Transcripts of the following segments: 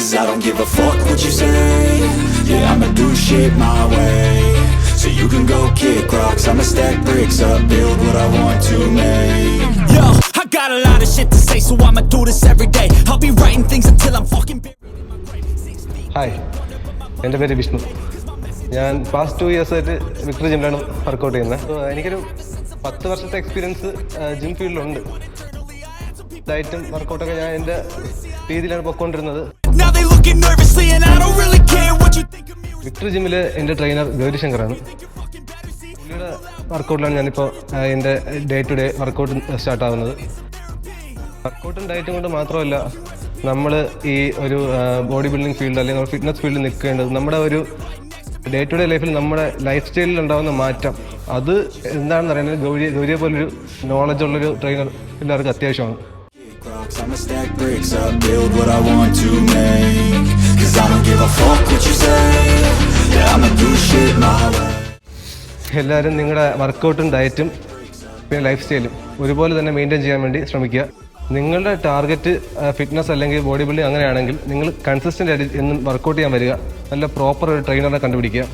Cause I don't give a fuck what you say. Yeah, I'ma do shit my way. So you can go kick rocks, I'ma stack bricks up, build what I want to make. Yo, I got a lot of shit to say, so I'ma do this every day. I'll be writing things until I'm fucking buried in my grave. 6 feet. Hi, എൻ്റെ പേര് വിഷ്ണു. ഞാൻ past 2 ഇയേഴ്സായിട്ട് victory ജിമ്മിലാണ് workout ചെയ്യുന്നത്. എനിക്കൊരു 10 വർഷത്തെ experience gym ഫീൽഡിലുണ്ട്. ഡയറ്റും വർക്കൗട്ടൊക്കെ ഞാൻ എൻ്റെ രീതിയിലാണ് പോയിക്കൊണ്ടിരുന്നത്. Now they looking nervously and I don't really care what you think of me. Victory ജിമ്മിൽ എൻ്റെ ട്രെയിനർ ഗൗരിശങ്കറാണ്. പുള്ളിയുടെ വർക്കൗട്ടിലാണ് ഞാനിപ്പോൾ എൻ്റെ ഡേ ടു ഡേ വർക്കൗട്ട് സ്റ്റാർട്ടാകുന്നത്. വർക്കൗട്ടും ഡയറ്റും കൊണ്ട് മാത്രമല്ല, നമ്മൾ ഈ ഒരു ബോഡി ബിൽഡിംഗ് ഫീൽഡ് അല്ലെങ്കിൽ ഫിറ്റ്നസ് ഫീൽഡിൽ നിൽക്കേണ്ടത് നമ്മുടെ ഒരു ഡേ ടു ഡേ ലൈഫിൽ നമ്മുടെ ലൈഫ് സ്റ്റൈലിൽ ഉണ്ടാകുന്ന മാറ്റം, അത് എന്താണെന്ന് പറയുന്നത് ഗൗരിയെ പോലൊരു നോളജുള്ളൊരു ട്രെയിനർ എല്ലാവർക്കും അത്യാവശ്യമാണ്. I'ma stack bricks up, build what I want to make. Cause I don't give a fuck what you say. Yeah, I'ma do shit my way. എല്ലാവരും നിങ്ങളുടെ വർക്കൗട്ടും ഡയറ്റും പിന്നെ ലൈഫ് സ്റ്റൈലും ഒരുപോലെ തന്നെ മെയിൻറ്റെയിൻ ചെയ്യാൻ വേണ്ടി ശ്രമിക്കുക. നിങ്ങളുടെ ടാർഗറ്റ് ഫിറ്റ്നസ് അല്ലെങ്കിൽ ബോഡി ബിൽഡിംഗ് അങ്ങനെയാണെങ്കിൽ നിങ്ങൾ കൺസിസ്റ്റൻ്റ് ആയിട്ട് എന്നും വർക്കൗട്ട് ചെയ്യാൻ വരിക. നല്ല പ്രോപ്പർ ഒരു ട്രെയിനറെ കണ്ടുപിടിക്കുക.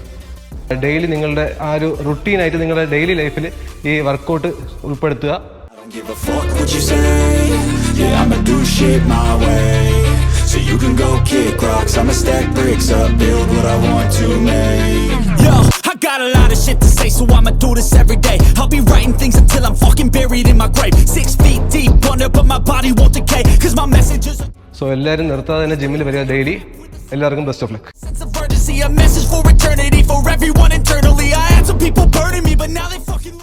ഡെയിലി നിങ്ങളുടെ ആ ഒരു റുട്ടീനായിട്ട് നിങ്ങളുടെ ഡെയിലി ലൈഫിൽ ഈ വർക്കൗട്ട് ഉൾപ്പെടുത്തുക. I don't give a fuck what you say. Yeah, I'ma do shit my way. So you can go kick rocks, I'ma stack bricks up, build what I want to make. Yo, I got a lot of shit to say, so I'ma do this every day. I'll be writing things until I'm fucking buried in my grave. 6 feet deep under, but my body won't decay. Cause my messages are... so എല്ലാവരും നിർത്താതെ തന്നെ ജിമ്മിൽ വരിക daily. എല്ലാവർക്കും best of luck. Sense of urgency, a message for eternity, for everyone internally. I had some people burning me, but now they fucking...